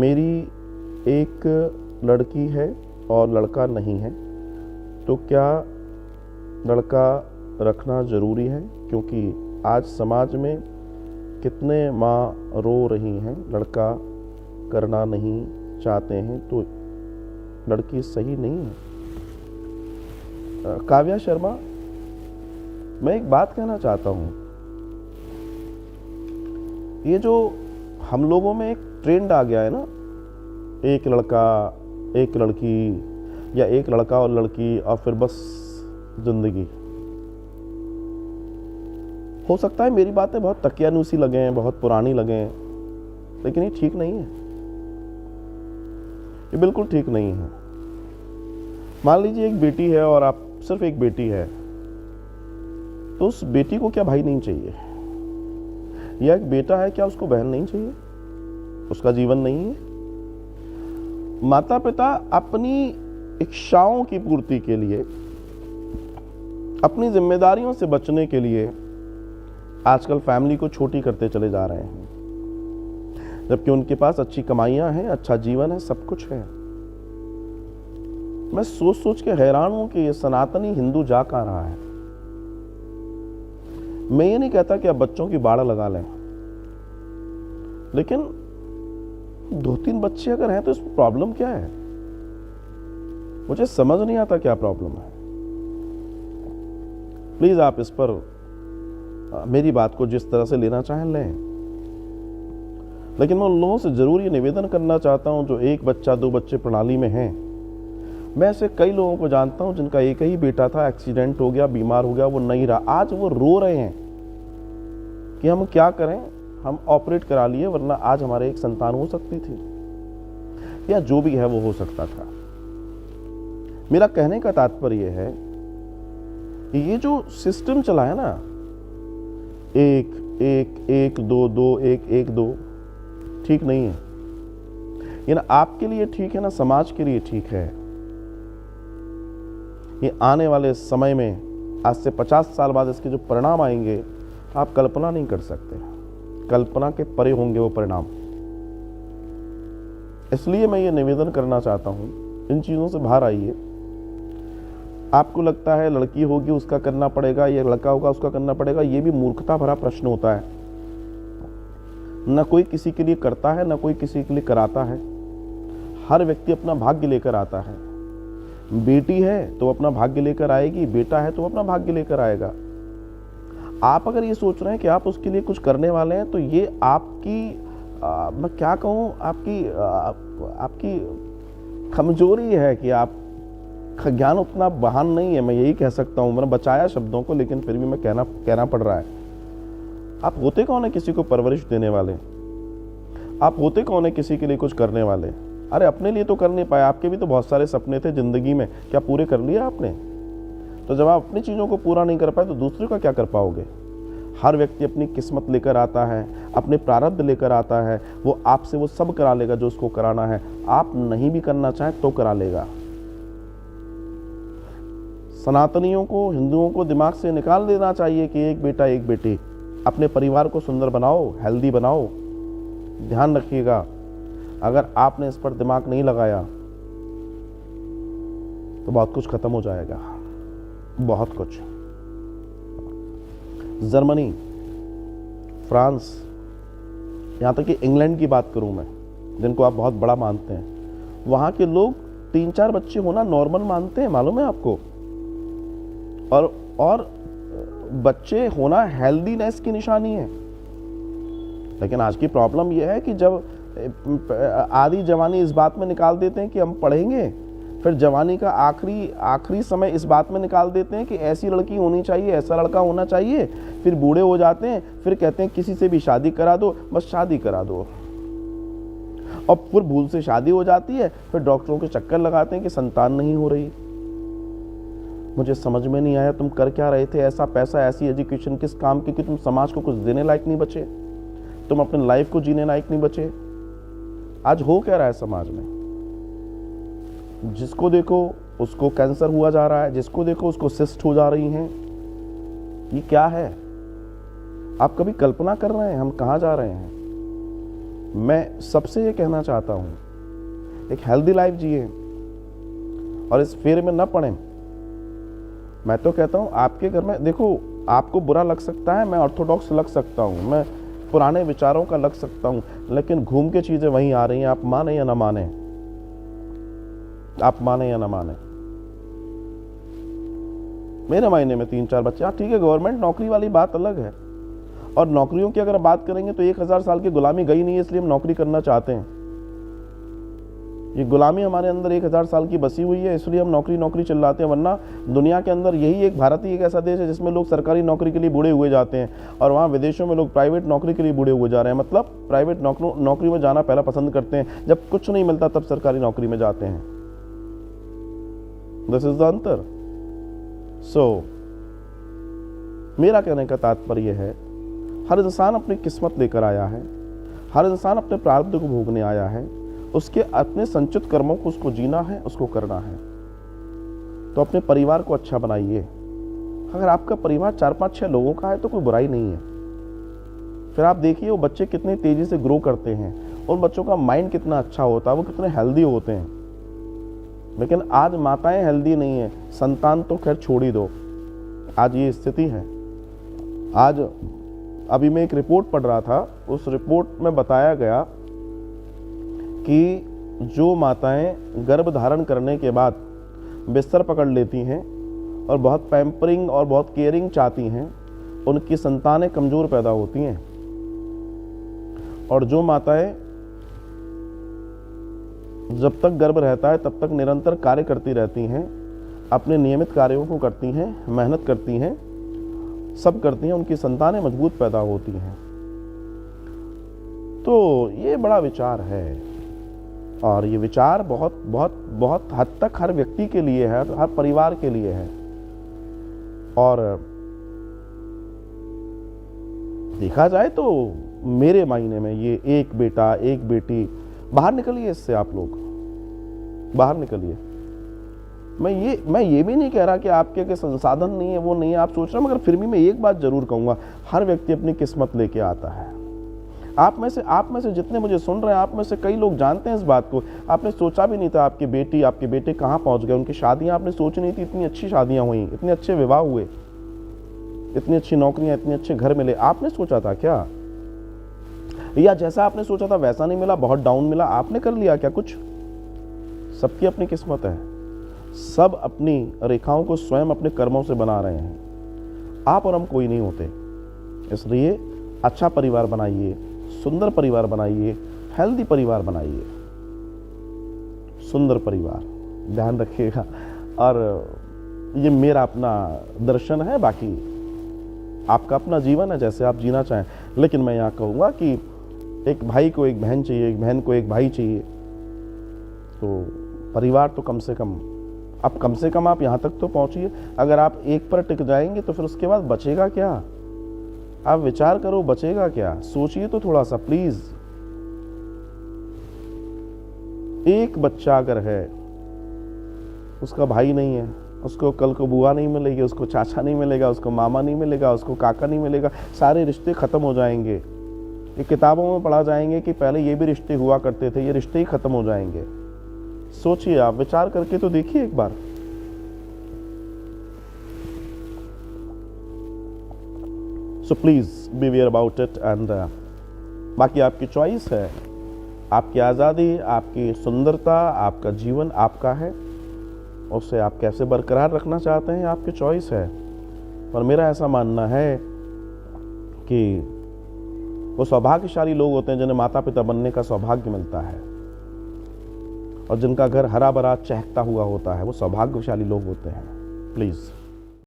मेरी एक लड़की है और लड़का नहीं है, तो क्या लड़का रखना ज़रूरी है? क्योंकि आज समाज में कितने माँ रो रही हैं, लड़का करना नहीं चाहते हैं, तो लड़की सही नहीं है। काव्या शर्मा, मैं एक बात कहना चाहता हूँ। ये जो हम लोगों में एक ट्रेंड आ गया है ना, एक लड़का एक लड़की या एक लड़का और लड़की और फिर बस जिंदगी। हो सकता है मेरी बातें बहुत तकियानुसी लगें, बहुत पुरानी लगें, लेकिन ये ठीक नहीं है। ये बिल्कुल ठीक नहीं है। मान लीजिए एक बेटी है और आप सिर्फ एक बेटी है, तो उस बेटी को क्या भाई नहीं चाहिए? या एक बेटा है, क्या उसको बहन नहीं चाहिए? उसका जीवन नहीं है? माता पिता अपनी इच्छाओं की पूर्ति के लिए, अपनी जिम्मेदारियों से बचने के लिए आजकल फैमिली को छोटी करते चले जा रहे हैं, जबकि उनके पास अच्छी कमाइयां हैं, अच्छा जीवन है, सब कुछ है। मैं सोच सोच के हैरान हूं कि ये सनातनी हिंदू जा कहां रहा है। मैं ये नहीं कहता कि आप बच्चों की बाड़ लगा लें, लेकिन 2-3 बच्चे अगर हैं तो इसमें प्रॉब्लम क्या है? मुझे समझ नहीं आता क्या प्रॉब्लम है। प्लीज आप इस पर मेरी बात को जिस तरह से लेना चाहें लें, लेकिन मैं उन लोगों से जरूर ये निवेदन करना चाहता हूं जो 1 बच्चा 2 बच्चे प्रणाली में हैं। मैं ऐसे कई लोगों को जानता हूं जिनका एक ही बेटा था, एक्सीडेंट हो गया, बीमार हो गया, वो नहीं रहा। आज वो रो रहे हैं कि हम क्या करें, हम ऑपरेट करा लिए, वरना आज हमारे एक संतान हो सकती थी, या जो भी है वो हो सकता था। मेरा कहने का तात्पर्य है कि ये जो सिस्टम चला है ना, 1-1-1 2-2 1-1-2, ठीक नहीं है। ये ना आपके लिए ठीक है, ना समाज के लिए ठीक है। ये आने वाले समय में, आज से 50 साल बाद इसके जो परिणाम आएंगे, आप कल्पना नहीं कर सकते। कल्पना के परे होंगे वो परिणाम। इसलिए मैं ये निवेदन करना चाहता हूं, इन चीजों से बाहर आइए। आपको लगता है लड़की होगी उसका करना पड़ेगा, या लड़का होगा उसका करना पड़ेगा, ये भी मूर्खता भरा प्रश्न होता है। न कोई किसी के लिए करता है, न कोई किसी के लिए कराता है। हर व्यक्ति अपना भाग्य लेकर आता है। बेटी है तो अपना भाग्य लेकर आएगी, बेटा है तो अपना भाग्य लेकर आएगा। आप अगर ये सोच रहे हैं कि आप उसके लिए कुछ करने वाले हैं, तो ये आपकी मैं क्या कहूँ, आपकी कमजोरी है कि आप ज्ञान उतना बहान नहीं है। मैं यही कह सकता हूँ। मैंने बचाया शब्दों को, लेकिन फिर भी मैं कहना पड़ रहा है। आप होते कौन है किसी को परवरिश देने वाले? आप होते कौन है किसी के लिए कुछ करने वाले? अरे अपने लिए तो कर नहीं पाए, आपके भी तो बहुत सारे सपने थे जिंदगी में, क्या पूरे कर लिए आपने? तो जब आप अपनी चीज़ों को पूरा नहीं कर पाए तो दूसरे का क्या कर पाओगे? हर व्यक्ति अपनी किस्मत लेकर आता है, अपने प्रारब्ध लेकर आता है। वो आपसे वो सब करा लेगा जो उसको कराना है। आप नहीं भी करना चाहें तो करा लेगा। सनातनियों को, हिंदुओं को दिमाग से निकाल देना चाहिए कि एक बेटा एक बेटी। अपने परिवार को सुंदर बनाओ, हेल्दी बनाओ। ध्यान रखिएगा, अगर आपने इस पर दिमाग नहीं लगाया तो बहुत कुछ खत्म हो जाएगा, बहुत कुछ। जर्मनी, फ्रांस, यहां तक कि इंग्लैंड की बात करूं मैं, जिनको आप बहुत बड़ा मानते हैं, वहां के लोग 3-4 बच्चे होना नॉर्मल मानते हैं, मालूम है आपको? और बच्चे होना हेल्दीनेस की निशानी है। लेकिन आज की प्रॉब्लम यह है कि जब आधी जवानी इस बात में निकाल देते हैं कि हम पढ़ेंगे, फिर जवानी का आखिरी समय इस बात में निकाल देते हैं कि ऐसी लड़की होनी चाहिए, ऐसा लड़का होना चाहिए। फिर बूढ़े हो जाते हैं, फिर कहते हैं किसी से भी शादी करा दो, बस शादी करा दो। और फिर भूल से शादी हो जाती है, फिर डॉक्टरों के चक्कर लगाते हैं कि संतान नहीं हो रही। मुझे समझ में नहीं आया तुम कर क्या रहे थे? ऐसा पैसा, ऐसी एजुकेशन किस काम की कि तुम समाज को कुछ देने लायक नहीं बचे, तुम अपने लाइफ को जीने लायक नहीं बचे। आज हो क्या रहा है समाज में? जिसको देखो उसको कैंसर हुआ जा रहा है, जिसको देखो उसको सिस्ट हो जा रही हैं। ये क्या है? आप कभी कल्पना कर रहे हैं हम कहां जा रहे हैं? मैं सबसे ये कहना चाहता हूँ, एक हेल्दी लाइफ जिए और इस फेर में न पड़ें। मैं तो कहता हूँ आपके घर में, देखो आपको बुरा लग सकता है, मैं ऑर्थोडॉक्स लग सकता हूँ, मैं पुराने विचारों का लग सकता हूँ, लेकिन घूम के चीजें वहीं आ रही हैं, आप माने या ना माने, आप माने या ना माने। मेरे मायने में 3-4 बच्चे, हाँ ठीक है, गवर्नमेंट नौकरी वाली बात अलग है, और नौकरियों की अगर बात करेंगे तो 1000 साल की गुलामी गई नहीं है, इसलिए हम नौकरी करना चाहते हैं। ये गुलामी हमारे अंदर 1000 साल की बसी हुई है, इसलिए हम नौकरी नौकरी चिल्लाते हैं। वरना दुनिया के अंदर यही एक, भारत ही एक ऐसा देश है जिसमें लोग सरकारी नौकरी के लिए बूढ़े हुए जाते हैं, और वहाँ विदेशों में लोग प्राइवेट नौकरी के लिए बूढ़े हुए जा रहे हैं। मतलब प्राइवेट नौकरी में जाना पहला पसंद करते हैं, जब कुछ नहीं मिलता तब सरकारी नौकरी में जाते हैं। दिस इज द अंतर। सो मेरा कहने का तात्पर्य है, हर इंसान अपनी किस्मत लेकर आया है, हर इंसान अपने प्रारब्ध को भोगने आया है, उसके अपने संचित कर्मों को उसको जीना है, उसको करना है। तो अपने परिवार को अच्छा बनाइए। अगर आपका परिवार 4-5-6 लोगों का है तो कोई बुराई नहीं है। फिर आप देखिए वो बच्चे कितनी तेजी से ग्रो करते हैं, उन बच्चों का माइंड कितना अच्छा होता है, वो कितने हेल्दी होते हैं। लेकिन आज माताएं हेल्दी नहीं है, संतान तो खैर छोड़ ही दो, आज ये स्थिति है। आज अभी मैं एक रिपोर्ट पढ़ रहा था, उस रिपोर्ट में बताया गया कि जो माताएं गर्भ धारण करने के बाद बिस्तर पकड़ लेती हैं और बहुत पैम्परिंग और बहुत केयरिंग चाहती हैं, उनकी संतानें कमज़ोर पैदा होती हैं। और जो माताएं जब तक गर्भ रहता है तब तक निरंतर कार्य करती रहती हैं, अपने नियमित कार्यों को करती हैं, मेहनत करती हैं, सब करती हैं, उनकी संतानें मजबूत पैदा होती हैं। तो ये बड़ा विचार है, और ये विचार बहुत बहुत बहुत हद तक हर व्यक्ति के लिए है, हर परिवार के लिए है। और देखा जाए तो मेरे मायने में ये एक बेटा एक बेटी, बाहर निकलिए इससे, आप लोग बाहर निकलिए। मैं ये भी नहीं कह रहा कि आपके के संसाधन नहीं है, वो नहीं है, आप सोच रहे हो, मगर फिर भी मैं एक बात जरूर कहूंगा, हर व्यक्ति अपनी किस्मत लेके आता है। आप में से जितने मुझे सुन रहे हैं, आप में से कई लोग जानते हैं इस बात को। आपने सोचा भी नहीं था आपकी बेटी आपके बेटे कहाँ पहुंच गए, उनकी शादियां आपने सोची नहीं थी, इतनी अच्छी शादियां हुई, इतने अच्छे विवाह हुए, इतनी अच्छी नौकरियां, इतने अच्छे घर मिले। आपने सोचा था क्या? या जैसा आपने सोचा था वैसा नहीं मिला, बहुत डाउन मिला, आपने कर लिया क्या कुछ? सबकी अपनी किस्मत है, सब अपनी रेखाओं को स्वयं अपने कर्मों से बना रहे हैं। आप और हम कोई नहीं होते। इसलिए अच्छा परिवार बनाइए, सुंदर परिवार बनाइए, हेल्दी परिवार बनाइए, सुंदर परिवार, ध्यान रखिएगा। और ये मेरा अपना दर्शन है, बाकी आपका अपना जीवन है, जैसे आप जीना चाहें। लेकिन मैं यहाँ कहूँगा कि एक भाई को एक बहन चाहिए, एक बहन को एक भाई चाहिए। तो परिवार तो कम से कम आप यहाँ तक तो पहुँचिए। अगर आप एक पर टिक जाएंगे तो फिर उसके बाद बचेगा क्या? आप विचार करो, बचेगा क्या? सोचिए तो थोड़ा सा प्लीज। एक बच्चा अगर है, उसका भाई नहीं है, उसको कल को बुआ नहीं मिलेगी, उसको चाचा नहीं मिलेगा, उसको मामा नहीं मिलेगा, उसको काका नहीं मिलेगा, सारे रिश्ते खत्म हो जाएंगे। ये किताबों में पढ़ा जाएंगे कि पहले ये भी रिश्ते हुआ करते थे, ये रिश्ते ही खत्म हो जाएंगे। सोचिए, आप विचार करके तो देखिए एक बार। So please be aware about it. And बाकी आपकी चॉइस है, आपकी आज़ादी, आपकी सुंदरता, आपका जीवन आपका है, उसे आप कैसे बरकरार रखना चाहते हैं आपकी चॉइस है। पर मेरा ऐसा मानना है कि वो सौभाग्यशाली लोग होते हैं जिन्हें माता पिता बनने का सौभाग्य मिलता है, और जिनका घर हरा भरा चहकता हुआ होता है, वो सौभाग्यशाली लोग होते हैं। प्लीज़